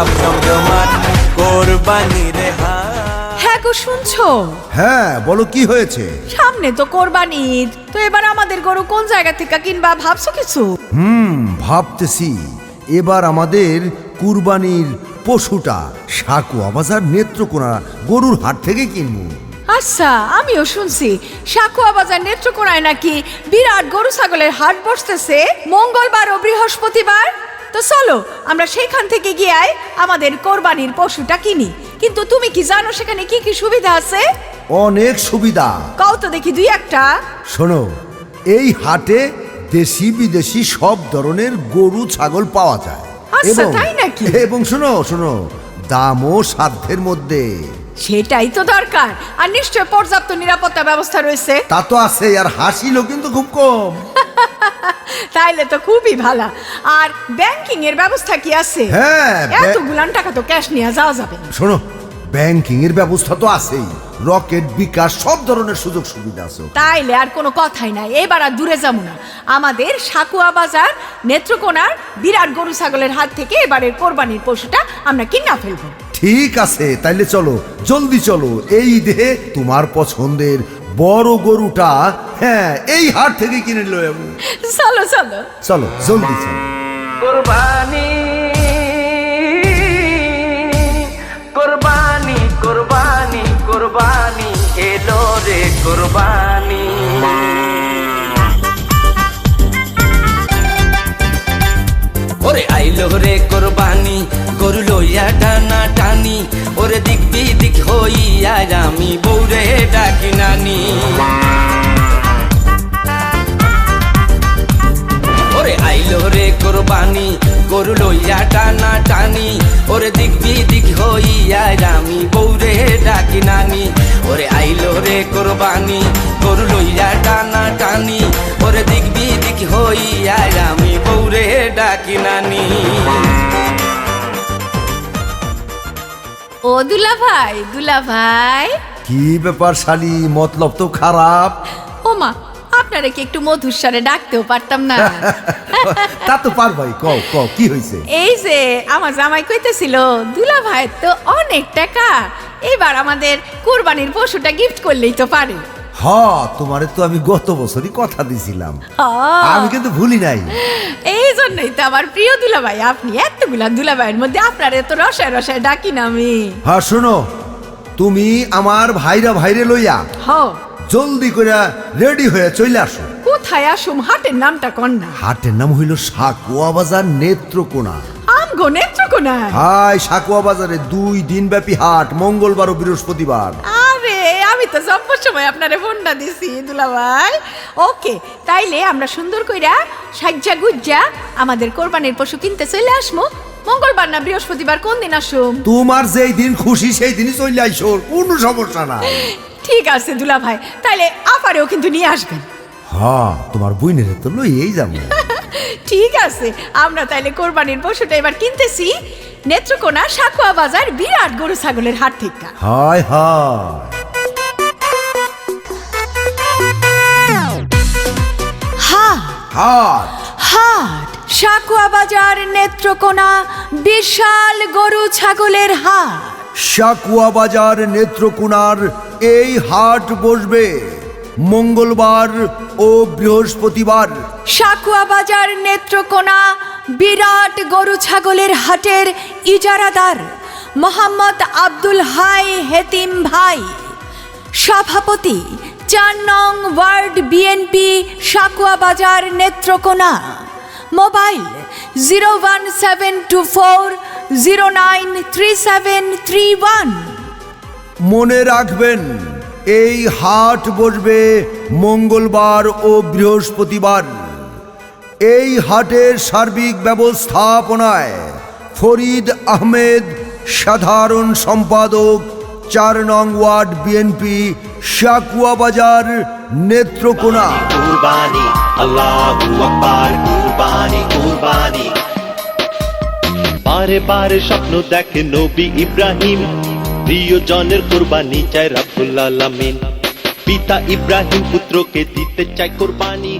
সব জমজমাট কোরবানির হাট। হ্যাঁ গো শুনছো? হ্যাঁ বলো, কি হয়েছে? সামনে তো কোরবানি ঈদ, তো এবার আমাদের গরু কোন জায়গা থেকে কিনবা ভাবছো কিছু? ভাবতেছি এবার আমাদের কুরবানির পশুটা সাকুয়া বাজার নেত্রকোনা গরুর হাট থেকে কিনবো। আচ্ছা, আমিও শুনছি সাকুয়া বাজার নেত্রকোনায় নাকি বিরাট গরু ছাগলের হাট বসতেছে মঙ্গলবার ও বৃহস্পতিবার। তো চলো আমরা সেখান থেকে গিয়ে আমাদের কোরবানির পশুটা কিনি। কিন্তু তুমি কি জানো সেখানে কি কি সুবিধা আছে? অনেক সুবিধা। কাও তো দেখি দুই একটা। শোনো, এই হাটে দেশি বিদেশি সব ধরনের গরু ছাগল পাওয়া যায়। আচ্ছা, তাই নাকি? এবং শোনো শোনো, দামও সাধ্যের মধ্যে। সেটাই তো দরকার। আর নিশ্চয় পর্যাপ্ত নিরাপত্তা ব্যবস্থা রয়েছে। তা তো আছে, আর হাসিলো কিন্তু খুব কম। তাইলে তো খুবই ভালো। আর ব্যাংকিং এর ব্যবস্থা কি আছে? হ্যাঁ, এতগুলান টাকা তো ক্যাশ নিয়ে যাওয়া যাবে না। শোনো, ব্যাংকিং এর ব্যবস্থা তো আছেই, রকেট বিকাশ সব ধরনের সুযোগ সুবিধা আছে। তাইলে আর কোনো কথাই নাই, এবার আর দূরে যাবো না। আমাদের সাকুয়া বাজার নেত্রকোনার বিরাট গরু ছাগলের হাত থেকে এবারের কোরবানির পশুটা আমরা কিনা ফেলবো। ঠিক আছে, তাইলে চলো, জলদি চলো। এই দেহে তোমার পছন্দের বড় গরুটা হ্যাঁ এই হাট থেকে কিনে লয়ে যাবো। চলো চলো চলো, জলদি চলো। কোরবানি কোরবানি কোরবানি কোরবানি এলো রে কোরবানি। ওরে আইলো রে কোরবানি, গরু লইয়া টানা টানি, ওরে দিক বিদিক হইয়া আমি বৌরে ডাকি নানি। ওরে আইলো রে কোরবানি, গরু লইয়া টানা টানি, ওরে দিক বিদিক হইয়া আমি বৌরে ডাকি নানি। ওরে আইলো রে কোরবানি, গরু লইয়া টানা টানি, ওরে দিক বিদিক হইয়া আমি বৌরে ডাকি নানি। ও দুলা ভাই, দুলা ভাই। কি ব্যাপার শালি, মতলব তো খারাপ। ও মা, আপনারা কি একটু মধুর স্বরে ডাকতেও পারতাম না? তা তো পারবাই, কও কও কি হয়েছে? এই যে আমার জামাই কইতেছিল দুলা ভাই তো অনেক টাকা, এবার আমাদের কুরবানির পশুটা গিফট করলেই তো পারে। তোমারে তো আমি গত বছরই কথা দিছিলাম, হ্যাঁ। আমি কিন্তু ভুলি নাই। এই জন্যই তো আমার প্রিয় দুলাভাই আপনি। এতগুলা দুলাভাইয়ের মধ্যে আপনারে তো রসায় রসায় ডাকি না আমি। হ্যাঁ শোনো, তুমি আমার ভাইরে লইয়া জলদি করে রেডি হয়ে চলে আসো। কোথায় আসুম? হাটের নামটা কোন না? হাটের নাম হইল সাকুয়া বাজার নেত্রকোনা। আমগো নেত্রকোনায়? হাই, সাকুয়া বাজারে 2 দিন ব্যাপী হাট, মঙ্গলবার ও বৃহস্পতিবার। আরে আমি তো জব্বর সময় আপনারে ফোনটা দিছি দুলাভাই। ওকে, তাইলে আমরা সুন্দর কইরা সাজ্জা গুজ্জা আমাদের কোরবানির পশু কিনতে চলে আসমু। মঙ্গলবার না বৃহস্পতিবার, কোন দিন আসুম? তোমার যেই দিন খুশি সেই দিনই চলে আইসো, কোনো সমস্যা নাই। ঠিক আছে দুলাভাই, তাইলে আপারেও কিন্তু নিয়ে আসবেন। তোমার বইনের তো লইয়েই যাবো। ঠিক আছে, আমরা তাইলে কোরবানির পশুটা এবার কিনতেছি নেত্রকোনা সাকুয়া বাজার বিরাট গরু ছাগলের হাট থেকে। হায় হায়। হাট হাট সাকুয়া বাজার নেত্রকোনা বিশাল গরু ছাগলের হাট। সাকুয়া বাজার নেত্রকোনার এই হাট বসবে মঙ্গলবার ও বৃহস্পতিবার। সাকুয়া বাজার নেত্রকোনা বিরাট গরু ছাগলের হাটের ইজারাদার মোহাম্মদ আব্দুল হাই হেতিম ভাই, সভাপতি 4 নং ওয়ার্ড বিএনপি সাকুয়া বাজার নেত্রকোনা। মোবাইল 01724093731। মনে রাখবেন, এই হাট বসবে মঙ্গলবার ও বৃহস্পতিবার। এই হাটের সার্বিক ব্যবস্থাপনায় ফরিদ আহমেদ, সাধারণ সম্পাদক, 4 নং ওয়ার্ড বিএনপি সাকুয়া বাজার নেত্রকোনা। কুরবানি, আল্লাহু আকবার, কুরবানি কুরবানি। বারে বারে স্বপ্ন দেখে নবী ইব্রাহিম, প্রিয়জনের কুরবানি চায় রাব্বুল আলামিন। পিতা ইব্রাহিম পুত্রকে দিতে চায় কুরবানি।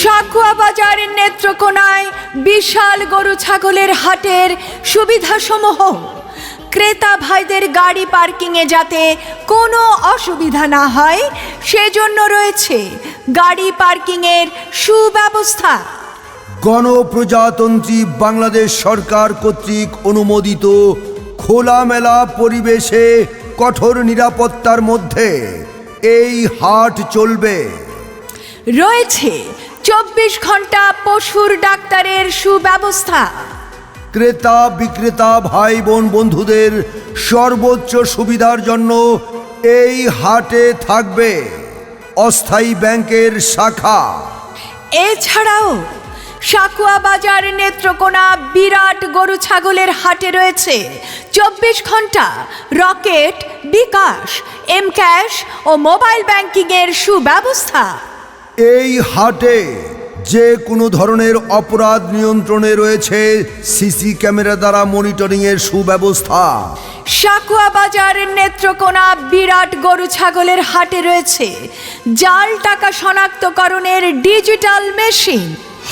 সাকুয়া বাজারের নেত্রকোনায় বিশাল গরু ছাগলের হাটের সুবিধাসমূহ ক্রেতা ভাইদের গাড়ি পার্কিংয়ে যাতে কোনো অসুবিধা না হয় সেজন্য রয়েছে গাড়ি পার্কিংয়ের সুব্যবস্থা। গণপ্রজাতন্ত্রী বাংলাদেশ সরকার কর্তৃক অনুমোদিত খোলামেলা পরিবেশে কঠোর নিরাপত্তার মধ্যে এই হাট চলবে। রয়েছে 24 ঘন্টা পশুর ডাক্তারের সুব্যবস্থা। ক্রেতা বিক্রেতা ভাই বোন বন্ধুদের সর্বোচ্চ সুবিধার জন্য এই হাটে থাকবে অস্থায়ী ব্যাংকের শাখা। এছাড়াও সাকুয়া বাজার নেত্রকোনা বিরাট গরু ছাগলের হাটে রয়েছে 24 ঘন্টা রকেট, বিকাশ, এম ক্যাশ ও মোবাইল ব্যাংকিংয়ের সুব্যবস্থা। এই হাটে যে কোনো ধরনের অপরাধ নিয়ন্ত্রণে রয়েছে সিসি ক্যামেরা দ্বারা মনিটরিংয়ের সুব্যবস্থা। সাকুয়া বাজার নেত্রকোনা বিরাট গরু ছাগলের হাটে রয়েছে জাল টাকা শনাক্তকরণের ডিজিটাল মেশিন।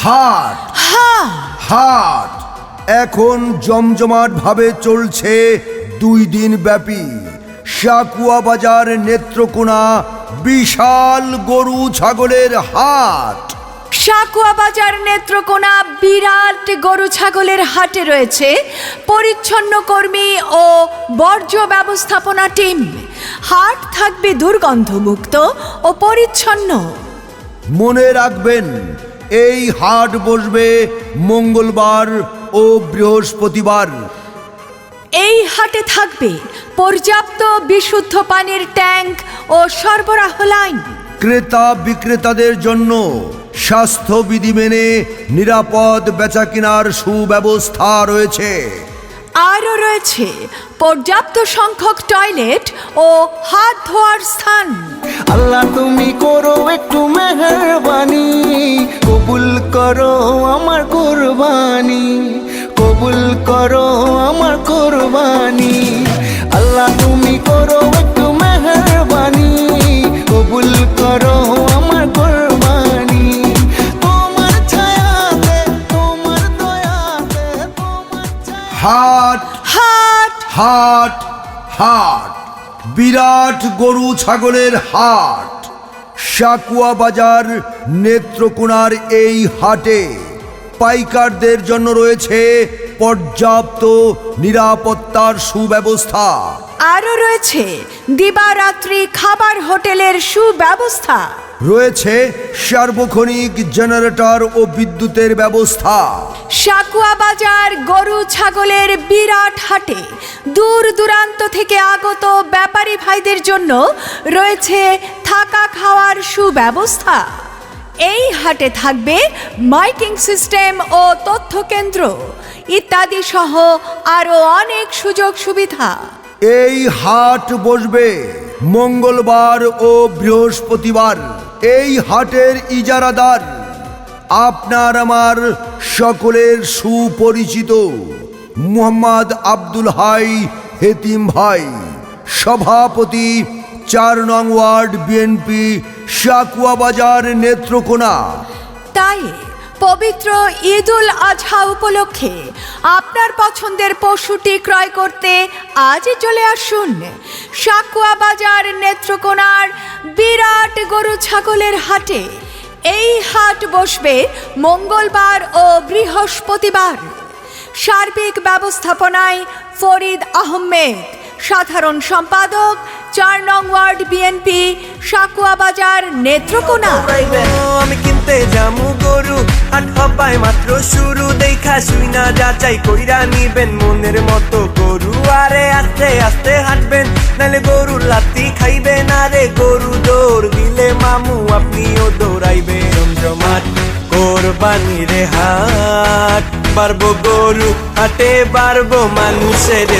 হাট হাট এখন জমজমাট ভাবে চলছে 2 দিন ব্যাপী সাকুয়া বাজার নেত্রকোনা বিশাল গরু ছাগলের হাট। সাকুয়া বাজার নেত্রকোনা বিরাট গরু ছাগলের হাটে রয়েছে পরিচ্ছন্ন কর্মী ও বর্জ্য ব্যবস্থাপনা টিম। হাট থাকবে দুর্গন্ধমুক্ত ও পরিচ্ছন্ন। মনে রাখবেন, এই হাট বসবে মঙ্গলবার ও বৃহস্পতিবার। এই হাটে থাকবে পর্যাপ্ত বিশুদ্ধ পানির ট্যাঙ্ক ও সরবরাহ লাইন। ক্রেতা বিক্রেতাদের জন্য স্বাস্থ্যবিধি মেনে নিরাপদ বেচাকেনার সুব্যবস্থা রয়েছে। আরও রয়েছে পর্যাপ্ত সংখ্যক টয়লেট ও হাত ধোয়ার স্থান। আল্লাহ তুমি করো একটু মেহেরবানি, কবুল করো আমার কুরবানি, কবুল করো আমার কুরবানি। আল্লাহ তুমি করো একটু মেহেরবানি, কবুল করো আমার কুরবানি। তোমার ছায়াতে, তোমার দয়াতে, তোমার হাট হাট হাট হাট বিরাট গরু ছাগলের হাট সাকুয়া বাজার নেত্রকোনার এই হাটে পাইকারদের জন্য রয়েছে পর্যাপ্ত নিরাপত্তার সুব্যবস্থা। আরও রয়েছে দিবারাত্রি খাবার হোটেলের সুব্যবস্থা। রয়েছে সার্বক্ষণিক জেনারেটর ও বিদ্যুতের ব্যবস্থা। সাকুয়া বাজার গরু ছাগলের বিরাট হাটে দূর দূরান্ত থেকে আগত ব্যাপারী ভাইদের জন্য রয়েছে থাকা খাওয়ার সুব্যবস্থা। এই হাটে থাকবে মাইকিং সিস্টেম ও তথ্য কেন্দ্র ইত্যাদি সহ আরও অনেক সুযোগ সুবিধা। এই হাট বসবে মঙ্গলবার ও বৃহস্পতিবার। এই হাটের ইজারাদার আপনার আমার সকলের সুপরিচিত মোহাম্মদ আব্দুল হাই হেতিম ভাই, সভাপতি 4 নং ওয়ার্ড বিএনপি সাকুয়া বাজার নেত্রকোনা। তাই পবিত্র ঈদুল আজহা উপলক্ষে আপনার পছন্দের পশুটি ক্রয় করতে আজই চলে আসুন সাকুয়া বাজার নেত্রকোনার বিরাট গরু ছাগলের হাটে। এই হাট বসবে মঙ্গলবার ও বৃহস্পতিবার। সার্বিক ব্যবস্থাপনায় ফরিদ আহমেদ, সাধারণ সম্পাদক 4 নং ওয়ার্ড বিএনপি সাকুয়া বাজার নেত্রকোনা। আমি কিনতে যামু গরু, হাট হবাই মাত্র শুরু, দেখা শুই না যাচাই কইরা নিবেন মনের মতো গরু। আরে আস্তে আস্তে হাঁটবেন, নালে গরু লাত্তি খাইবেন। আরে গরু দৌড় দিলে মামু আপনিও দৌড়াইবেন। জমজমাট কোরবানি রে হাট, বাড়বো গরু হাটে, বাড়বো মানুষের